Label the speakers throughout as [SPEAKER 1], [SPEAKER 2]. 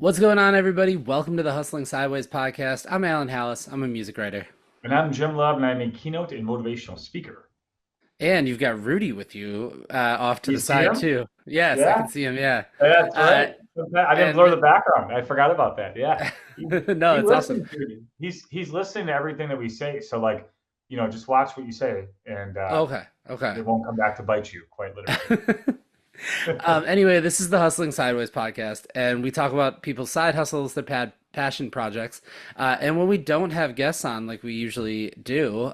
[SPEAKER 1] What's going on, everybody? Welcome to the Hustling Sideways podcast. I'm Alan Halas. I'm a music writer.
[SPEAKER 2] And I'm Jim Love, and I'm a keynote and motivational speaker.
[SPEAKER 1] And you've got Rudy with you off to
[SPEAKER 2] You
[SPEAKER 1] the
[SPEAKER 2] see
[SPEAKER 1] side,
[SPEAKER 2] him?
[SPEAKER 1] too. Yes, I
[SPEAKER 2] Yeah,
[SPEAKER 1] can see him. Yeah.
[SPEAKER 2] that's
[SPEAKER 1] Uh,
[SPEAKER 2] right. I didn't blur
[SPEAKER 1] and
[SPEAKER 2] the background. I forgot about that. Yeah, he
[SPEAKER 1] no,
[SPEAKER 2] he
[SPEAKER 1] it's awesome.
[SPEAKER 2] listens to me. He's listening to everything that we say. So like, just watch what you say, and
[SPEAKER 1] Okay. Okay.
[SPEAKER 2] it won't come back to bite you, quite literally.
[SPEAKER 1] Anyway, this is the Hustling Sideways podcast, and we talk about people's side hustles, their passion projects. And when we don't have guests on, like we usually do,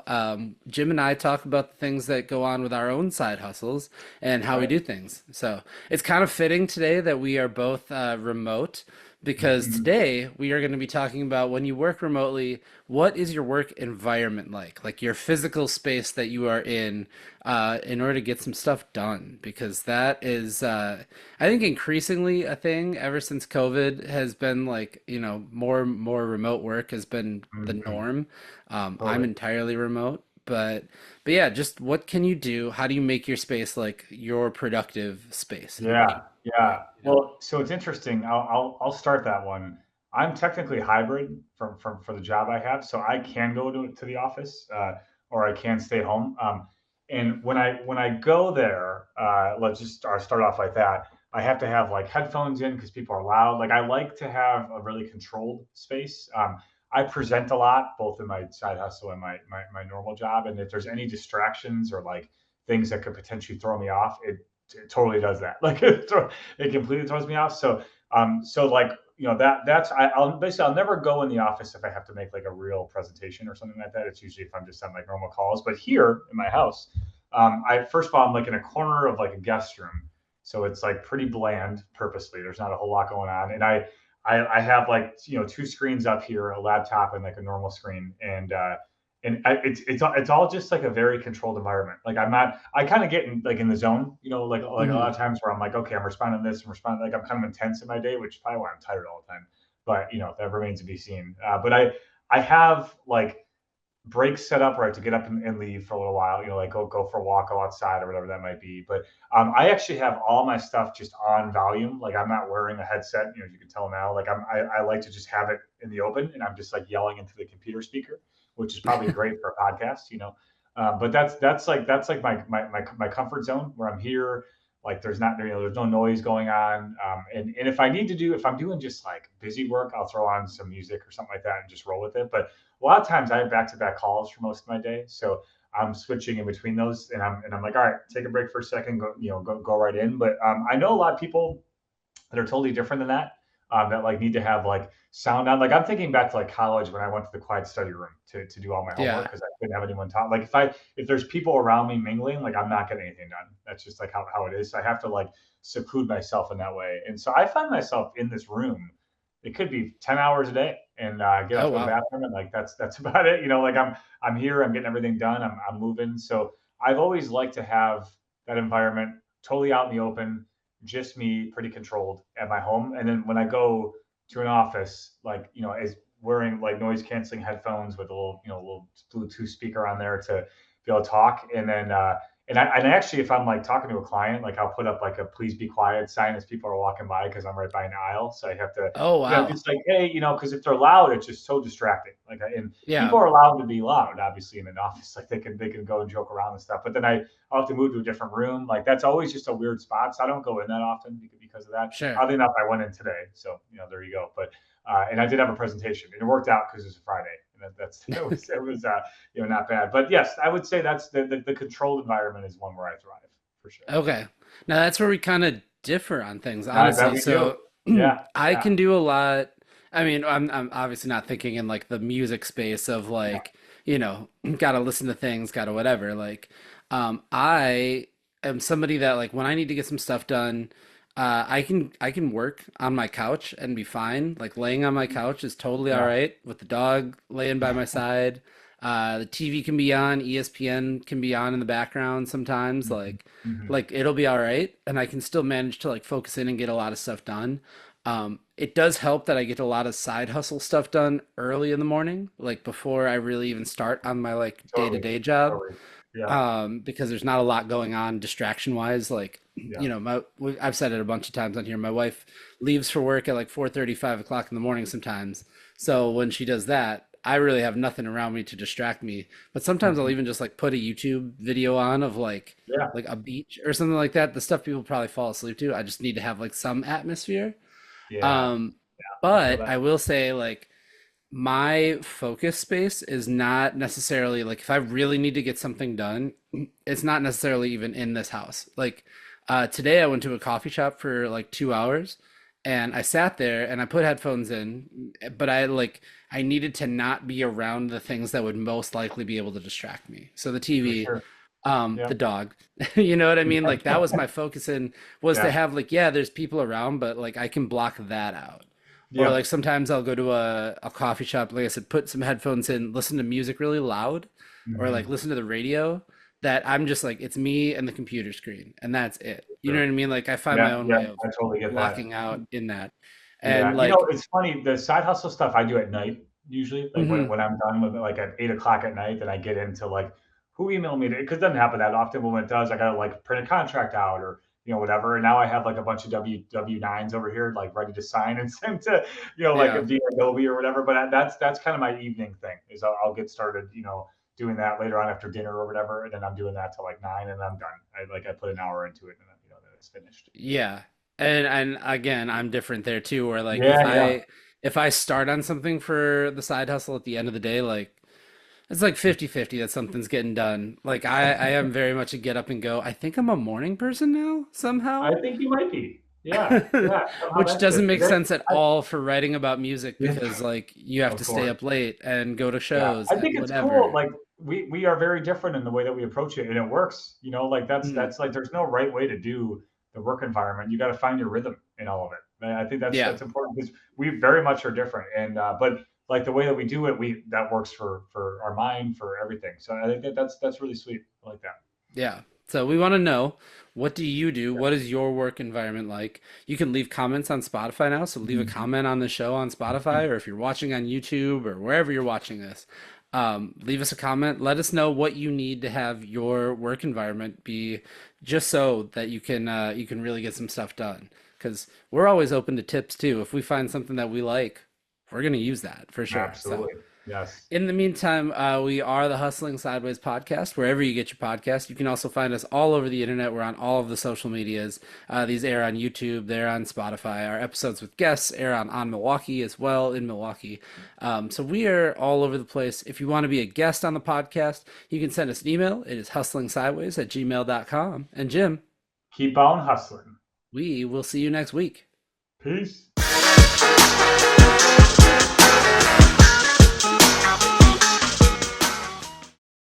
[SPEAKER 1] Jim and I talk about the things that go on with our own side hustles and how we
[SPEAKER 2] Right?
[SPEAKER 1] do things. So it's kind of fitting today that we are both remote because
[SPEAKER 2] Mhm.
[SPEAKER 1] today we are going to be talking about when you work remotely, what is your work environment like? Like your physical space that you are in order to get some stuff done. Because that is, I think, increasingly a thing ever since COVID has been like, more remote work has been the
[SPEAKER 2] Mhm.
[SPEAKER 1] norm. I'm
[SPEAKER 2] Totally.
[SPEAKER 1] entirely remote. But yeah, just what can you do? How do you make your space like your productive space? And what do
[SPEAKER 2] Yeah, yeah.
[SPEAKER 1] you?
[SPEAKER 2] Well, so it's interesting. I'll start that one. I'm technically hybrid for the job I have, so I can go to the office, or I can stay home. And when I go there, let's just start off like that. I have to have like headphones in because people are loud. Like I like to have a really controlled space. I present a lot, both in my side hustle and my normal job. And if there's any distractions or like things that could potentially throw me off, it totally does that. Like it completely throws me off. So like I'll never go in the office if I have to make like a real presentation or something like that. It's usually if I'm just on like normal calls. But here in my house, I first of all I'm like in a corner of like a guest room, so it's like pretty bland purposely. There's not a whole lot going on, and I have like two screens up here, a laptop and like a normal screen, and it's all just like a very controlled environment. Like I'm not, I kind of get in the zone, like a lot
[SPEAKER 1] Mhm.
[SPEAKER 2] of times where I'm like, okay, I'm responding to this, I'm responding, like I'm kind of intense in my day, which is probably why I'm tired all the time. But that remains to be seen. But I have like breaks set up where I have to get up and leave for a little while, like go for a walk, go outside or whatever that might be. But I actually have all my stuff just on volume. Like I'm not wearing a headset, as you can tell now. Like I like to just have it in the open, and I'm just like yelling into the computer speaker, which is probably great for a podcast. But that's like my comfort zone where I'm here. Like there's no noise going on. And if I'm doing just like busy work, I'll throw on some music or something like that and just roll with it. But a lot of times I have back-to-back calls for most of my day, so I'm switching in between those, and I'm like, all right, take a break for a second, go right in. But I know a lot of people that are totally different than that. That like need to have like sound on. Like I'm thinking back to like college when I went to the quiet study room to do all my homework
[SPEAKER 1] Yeah.
[SPEAKER 2] because I couldn't have anyone talk. Like if there's people around me mingling, like I'm not getting anything done. That's just like how it is. So I have to like seclude myself in that way. And so I find myself in this room. It could be 10 hours a day, and get up
[SPEAKER 1] Oh
[SPEAKER 2] to go to the
[SPEAKER 1] wow.
[SPEAKER 2] bathroom, and like that's about it. Like I'm here, I'm getting everything done, I'm moving. So I've always liked to have that environment totally out in the open, just me, pretty controlled at my home. And then when I go to an office, like is wearing like noise canceling headphones with a little Bluetooth speaker on there to be able to talk. And actually, if I'm like talking to a client, like I'll put up like a "please be quiet" sign as people are walking by because I'm right by an aisle, so I have to.
[SPEAKER 1] Oh wow.
[SPEAKER 2] Just like, hey, because if they're loud, it's just so distracting. Like, and
[SPEAKER 1] Yeah.
[SPEAKER 2] people are allowed to be loud, obviously, in an office. Like, they can go and joke around and stuff. But then I'll have to move to a different room. Like that's always just a weird spot. So I don't go in that often because of that.
[SPEAKER 1] Sure.
[SPEAKER 2] Oddly enough, I went in today, so there you go. But and I did have a presentation, and it worked out because it was a Friday, and that's it was not bad. But yes, I would say that's the controlled environment is one where I thrive for sure.
[SPEAKER 1] Okay. Now that's where we kind of differ on things,
[SPEAKER 2] I bet
[SPEAKER 1] honestly.
[SPEAKER 2] we do.
[SPEAKER 1] So
[SPEAKER 2] Yeah,
[SPEAKER 1] I
[SPEAKER 2] yeah,
[SPEAKER 1] can do a lot. I mean, I'm obviously not thinking in like the music space of
[SPEAKER 2] yeah.
[SPEAKER 1] like, gotta listen to things, gotta whatever. Like, I am somebody that like when I need to get some stuff done, I can work on my couch and be fine. Like laying on my couch is totally all
[SPEAKER 2] Yeah.
[SPEAKER 1] right with the dog laying by my side. The TV can be on, ESPN can be on in the background sometimes.
[SPEAKER 2] Mhm,
[SPEAKER 1] Like
[SPEAKER 2] mhm.
[SPEAKER 1] like it'll be all right, and I can still manage to like focus in and get a lot of stuff done. It does help that I get a lot of side hustle stuff done early in the morning, like before I really even start on my like
[SPEAKER 2] Totally,
[SPEAKER 1] day-to-day job,
[SPEAKER 2] totally. Yeah.
[SPEAKER 1] because there's not a lot going on distraction wise. Like
[SPEAKER 2] Yeah.
[SPEAKER 1] I've said it a bunch of times on here. My wife leaves for work at like 4:30, 5 o'clock in the morning sometimes. So when she does that, I really have nothing around me to distract me. But sometimes I'll
[SPEAKER 2] Mhm.
[SPEAKER 1] even just like put a YouTube video on of
[SPEAKER 2] Yeah.
[SPEAKER 1] like a beach or something like that. The stuff people probably fall asleep to. I just need to have like some atmosphere.
[SPEAKER 2] Yeah.
[SPEAKER 1] Um,
[SPEAKER 2] I feel
[SPEAKER 1] but
[SPEAKER 2] that.
[SPEAKER 1] I will say like my focus space is not necessarily like if I really need to get something done, it's not necessarily even in this house. Like today I went to a coffee shop for like 2 hours and I sat there and I put headphones in, but I needed to not be around the things that would most likely be able to distract me. So the
[SPEAKER 2] For
[SPEAKER 1] TV,
[SPEAKER 2] sure.
[SPEAKER 1] the
[SPEAKER 2] Yeah.
[SPEAKER 1] dog, you know what I mean? Like that was my focus in was to
[SPEAKER 2] Yeah.
[SPEAKER 1] have like, yeah, there's people around, but like I can block that out. Or
[SPEAKER 2] Yeah.
[SPEAKER 1] like sometimes I'll go to a coffee shop, like I said, put some headphones in, listen to music really loud, or like
[SPEAKER 2] Mhm.
[SPEAKER 1] listen to the radio that I'm just like, it's me and the computer screen, and that's it. You know
[SPEAKER 2] Sure.
[SPEAKER 1] what I mean? Like I find my
[SPEAKER 2] Yeah.
[SPEAKER 1] own
[SPEAKER 2] Yeah.
[SPEAKER 1] way of
[SPEAKER 2] I totally get that.
[SPEAKER 1] blocking out in that. And
[SPEAKER 2] Yeah,
[SPEAKER 1] like,
[SPEAKER 2] it's funny, the side hustle stuff I do at night usually, like
[SPEAKER 1] mhm,
[SPEAKER 2] when I'm done with it, like at 8 o'clock at night, then I get into like who emailed me because it doesn't happen that often, but when it does, I gotta like print a contract out or whatever. And now I have like a bunch of W9s over here, like ready to sign and send to like a
[SPEAKER 1] yeah.
[SPEAKER 2] via Adobe or whatever. But that's kind of my evening thing is I'll get started doing that later on after dinner or whatever, and then I'm doing that till like 9, and I'm done. I put an hour into it, and then it's finished.
[SPEAKER 1] Yeah. And again, I'm different there too, where like
[SPEAKER 2] Yeah, yeah.
[SPEAKER 1] if I start on something for the side hustle at the end of the day, like it's like 50-50 that something's getting done. Like I am very much a get up and go. I think I'm a morning person now, somehow.
[SPEAKER 2] I think you might be. Yeah, yeah. Somehow
[SPEAKER 1] Which
[SPEAKER 2] that's good.
[SPEAKER 1] doesn't make
[SPEAKER 2] 'Cause
[SPEAKER 1] sense at
[SPEAKER 2] I,
[SPEAKER 1] all for writing about music
[SPEAKER 2] yeah,
[SPEAKER 1] because like you have
[SPEAKER 2] of
[SPEAKER 1] to stay
[SPEAKER 2] course.
[SPEAKER 1] up late and go to
[SPEAKER 2] Yeah,
[SPEAKER 1] shows
[SPEAKER 2] I
[SPEAKER 1] and
[SPEAKER 2] think it's cool.
[SPEAKER 1] whatever.
[SPEAKER 2] Like we are very different in the way that we approach it, and it works. Like
[SPEAKER 1] Mm,
[SPEAKER 2] that's like there's no right way to do the work environment. You got to find your rhythm in all of it. And I think
[SPEAKER 1] yeah.
[SPEAKER 2] that's important because we very much are different. And but like the way that we do it, we that works for our mind for everything. So I think that's really sweet. I like that.
[SPEAKER 1] Yeah. So we want to know, what do you do? What is your work environment like? You can leave comments on Spotify now. So leave a
[SPEAKER 2] Mhm.
[SPEAKER 1] comment on the show on Spotify, or if you're watching on YouTube or wherever you're watching this, leave us a comment. Let us know what you need to have your work environment be, just so that you can really get some stuff done. Because we're always open to tips too. If we find something that we like, we're gonna use that for sure. So.
[SPEAKER 2] Absolutely. Yes.
[SPEAKER 1] In the meantime, we are the Hustling Sideways podcast, wherever you get your podcast. You can also find us all over the internet. We're on all of the social medias. These air on YouTube, they're on Spotify. Our episodes with guests air on Milwaukee as well, in Milwaukee. So we are all over the place. If you want to be a guest on the podcast, you can send us an email. It is hustlingsideways@gmail.com. And Jim,
[SPEAKER 2] Keep on hustling.
[SPEAKER 1] we will see you next week.
[SPEAKER 2] Peace.